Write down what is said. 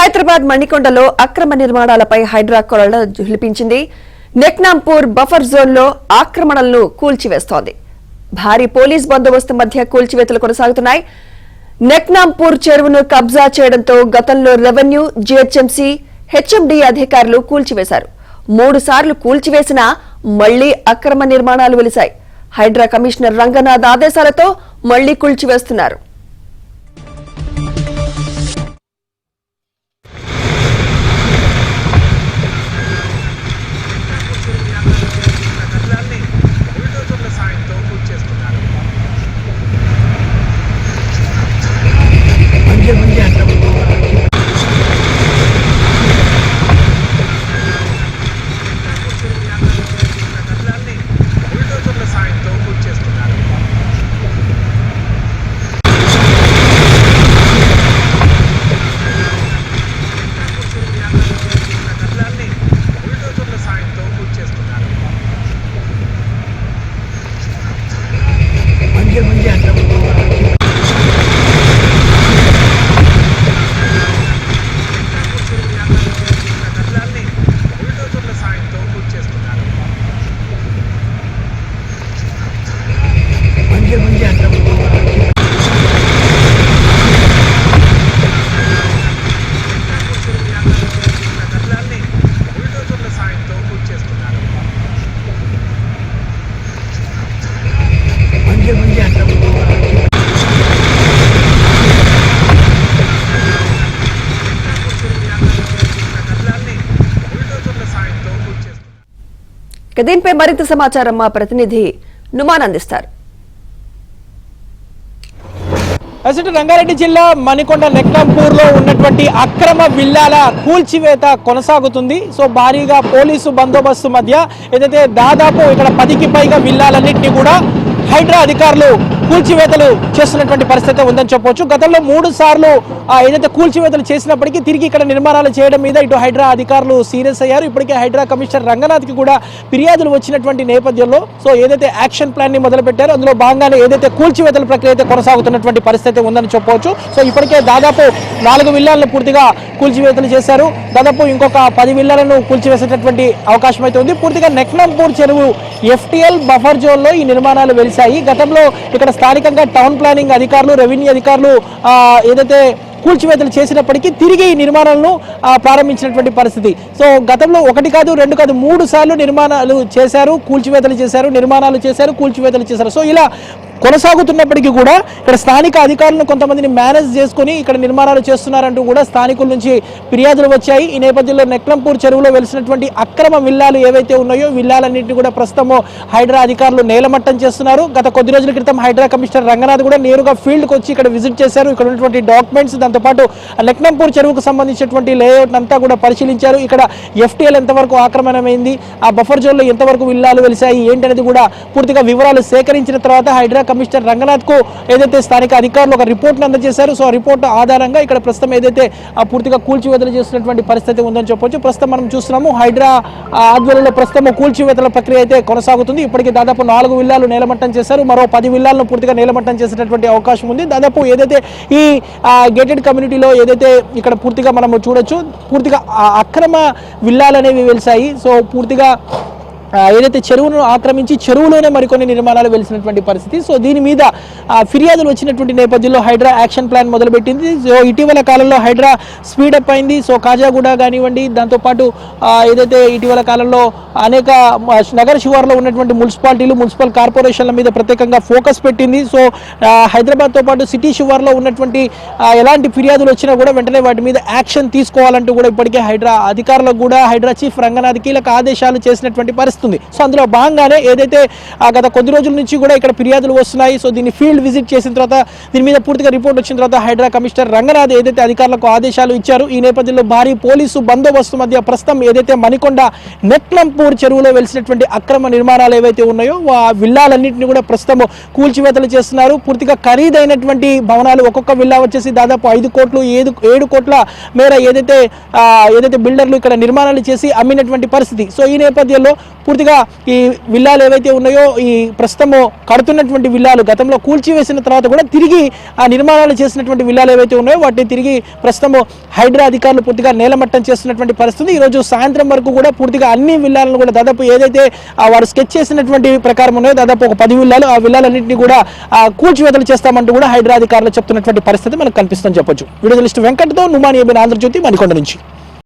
హైదరాబాద్ మణికొండలో అక్రమ నిర్మాణాలపై హైడ్రా కొరడ జులిపించింది. నెక్నాంపూర్ బఫర్ జోన్లో ఆక్రమణలను కూల్చివేస్తోంది. భారీ పోలీస్ బందోబస్తు మధ్య కూల్చివేతలు కొనసాగుతున్నాయి. నెక్నాంపూర్ చెరువును కబ్జా చేయడంతో గతంలో రెవెన్యూ, జీహెచ్ఎంసీ, హెచ్ఎండీ అధికారులు కూల్చివేశారు. 3 సార్లు కూల్చివేసినా మళ్లీ అక్రమ నిర్మాణాలు వెలిశాయి. హైడ్రా కమిషనర్ రంగనాథ్ ఆదేశాలతో మళ్లీ కూల్చివేస్తున్నారు. దీనిపై మరింత సమాచారం మా ప్రతినిధి నుమాన్ అందిస్తారు. రంగారెడ్డి జిల్లా మణికొండ నెక్నాంపూర్ లో ఉన్నటువంటి అక్రమ విల్లాల కూల్చివేత కొనసాగుతుంది. సో భారీగా పోలీసు బందోబస్తు మధ్య ఏదైతే దాదాపు ఇక్కడ 10కి పైగా విల్లాలన్నింటినీ కూడా హైడ్రా అధికారులు కూల్చివేతలు చేస్తున్నటువంటి పరిస్థితి ఉందని చెప్పవచ్చు. గతంలో 3 సార్లు ఏదైతే కూల్చివేతలు చేసినప్పటికీ తిరిగి ఇక్కడ నిర్మాణాలు చేయడం మీద ఇటు హైడ్రా అధికారులు సీరియస్ అయ్యారు. ఇప్పటికే హైడ్రా కమిషనర్ రంగనాథ్కి కూడా ఫిర్యాదులు వచ్చినటువంటి నేపథ్యంలో సో ఏదైతే యాక్షన్ ప్లాన్ ని మొదలు పెట్టారో అందులో భాగంగానే ఏదైతే కూల్చివేతల ప్రక్రియ అయితే కొనసాగుతున్నటువంటి పరిస్థితి ఉందని చెప్పవచ్చు. సో ఇప్పటికే దాదాపు 4 విల్లాలను పూర్తిగా కూల్చివేతలు చేశారు. దాదాపు ఇంకొక 10 విల్లాలను కూల్చివేసేటటువంటి అవకాశం అయితే ఉంది. పూర్తిగా నెక్నాంపూర్ చెరువు FTL బఫర్ జోన్ లో ఈ నిర్మాణాలు వెలిశాయి. గతంలో ఇక్కడ స్థానికంగా టౌన్ ప్లానింగ్ అధికారులు, రెవెన్యూ అధికారులు ఏదైతే కూల్చివేతలు చేసినప్పటికీ తిరిగి ఈ నిర్మాణాలను ప్రారంభించినటువంటి పరిస్థితి. సో గతంలో 1 కాదు 2 కాదు 3 సార్లు నిర్మాణాలు చేశారు, కూల్చివేతలు చేశారు, నిర్మాణాలు చేశారు, కూల్చివేతలు చేశారు. సో ఇలా కొనసాగుతున్నప్పటికీ కూడా ఇక్కడ స్థానిక అధికారులను కొంతమందిని మేనేజ్ చేసుకుని ఇక్కడ నిర్మాణాలు చేస్తున్నారంటూ కూడా స్థానికుల నుంచి ఫిర్యాదులు వచ్చాయి. ఈ నేపథ్యంలో నెక్నాంపూర్ చెరువులో వెలిసినటువంటి అక్రమ విల్లాలు ఏవైతే ఉన్నాయో విల్లాలన్నింటినీ కూడా ప్రస్తుతం హైడ్రా అధికారులు నేలమట్టం చేస్తున్నారు. గత కొద్ది రోజుల క్రితం హైడ్రా కమిషనర్ రంగనాథ్ కూడా నేరుగా ఫీల్డ్కి వచ్చి ఇక్కడ విజిట్ చేశారు. ఇక్కడ ఉన్నటువంటి డాక్యుమెంట్స్, దాంతోపాటు నెక్నాంపూర్ చెరువుకు సంబంధించినటువంటి లేఅవుట్ అంతా కూడా పరిశీలించారు. ఇక్కడ FTL ఎంతవరకు ఆక్రమణమైంది, ఆ బఫర్ జోన్లో ఎంతవరకు విల్లాలు వెలిశాయి ఏంటనేది కూడా పూర్తిగా వివరాలు సేకరించిన తర్వాత హైడ్రా కమిషనర్ రంగనాథ్ కు ఏదైతే స్థానిక అధికారులు ఒక రిపోర్ట్ అందజేశారు. సో ఆ రిపోర్ట్ ఆధారంగా ఇక్కడ ప్రస్తుతం ఏదైతే పూర్తిగా కూల్చివేతలు చేస్తున్నటువంటి పరిస్థితి ఉందని చెప్పొచ్చు. ప్రస్తుతం మనం చూస్తున్నాము హైడ్రా ఆధ్వర్యంలో ప్రస్తుతం కూల్చివేతల ప్రక్రియ అయితే కొనసాగుతుంది. ఇప్పటికీ దాదాపు 4 విల్లాలు నేలమట్టం చేశారు. మరో 10 విల్లాలను పూర్తిగా నేలమట్టం చేసేటటువంటి అవకాశం ఉంది. దాదాపు ఏదైతే ఈ గేటెడ్ కమ్యూనిటీలో ఏదైతే ఇక్కడ పూర్తిగా మనం చూడొచ్చు పూర్తిగా అక్రమ విల్లాలు అనేవి వెలిశాయి. సో పూర్తిగా ఏదైతే చెరువును ఆక్రమించి చెరువులోనే మరికొన్ని నిర్మాణాలు వెలిసినటువంటి పరిస్థితి. సో దీని మీద ఫిర్యాదులు వచ్చినటువంటి నేపథ్యంలో హైడ్రా యాక్షన్ ప్లాన్ మొదలుపెట్టింది. సో ఇటీవల కాలంలో హైడ్రా స్పీడప్ అయింది. సో కాజాగూడ కానివ్వండి, దాంతోపాటు ఏదైతే ఇటీవల కాలంలో అనేక నగర శివార్లో ఉన్నటువంటి మున్సిపాలిటీలు, మున్సిపల్ కార్పొరేషన్ల మీద ప్రత్యేకంగా ఫోకస్ పెట్టింది. సో హైదరాబాద్తో పాటు సిటీ శివార్లో ఉన్నటువంటి ఎలాంటి ఫిర్యాదులు వచ్చినా కూడా వెంటనే వాటి మీద యాక్షన్ తీసుకోవాలంటూ కూడా ఇప్పటికే హైడ్రా అధికారులకు కూడా హైడ్రా చీఫ్ రంగనాథ్ కీలక ఆదేశాలు చేసినటువంటి పరిస్థితి. సో అందులో భాగంగానే ఏదైతే గత కొద్ది రోజుల నుంచి కూడా ఇక్కడ ఫిర్యాదులు వస్తున్నాయి. సో దీన్ని ఫీల్డ్ విజిట్ చేసిన తర్వాత దీని మీద పూర్తిగా రిపోర్ట్ వచ్చిన తర్వాత హైడ్రా కమిషనర్ రంగనాథ్ ఏదైతే అధికారులకు ఆదేశాలు ఇచ్చారు. ఈ నేపథ్యంలో భారీ పోలీసు బందోబస్తు మధ్య ప్రస్తుతం ఏదైతే మణికొండ నెక్నాంపూర్ చెరువులో వెలిసినటువంటి అక్రమ నిర్మాణాలు ఏవైతే ఉన్నాయో ఆ విల్లాలన్నింటినీ కూడా ప్రస్తుతం కూల్చివేతలు చేస్తున్నారు. పూర్తిగా ఖరీదైనటువంటి భవనాలు ఒక్కొక్క విల్లా వచ్చేసి దాదాపు 5 కోట్లు 7 కోట్ల మేర ఏదైతే బిల్డర్లు ఇక్కడ నిర్మాణాలు చేసి అమ్మినటువంటి పరిస్థితి. సో ఈ నేపథ్యంలో పూర్తిగా ఈ విల్లాలు ఏవైతే ఉన్నాయో ఈ ప్రస్తుతము కడుతున్నటువంటి విల్లాలు గతంలో కూల్చివేసిన తర్వాత కూడా తిరిగి ఆ నిర్మాణాలు చేసినటువంటి విల్లాలు ఏవైతే ఉన్నాయో వాటిని తిరిగి ప్రస్తుతము హైడ్రా అధికారులు పూర్తిగా నేలమట్టం చేస్తున్నటువంటి పరిస్థితి. ఈరోజు సాయంత్రం వరకు కూడా పూర్తిగా అన్ని విల్లాలను కూడా దాదాపు ఏదైతే వారు స్కెచ్ చేసినటువంటి ప్రకారం ఉన్నాయో దాదాపు ఒక 10 విల్లాలు, ఆ విల్లాలన్నింటినీ కూడా కూల్చివేతలు చేస్తామంటూ కూడా హైడ్రా అధికారులు చెప్తున్నటువంటి పరిస్థితి మనకు కనిపిస్తుందని చెప్పొచ్చు. వీడియో జర్నలిస్ట్ వెంకట్తో నుమాని ఆంధ్రజ్యోతి మణికొండ నుంచి.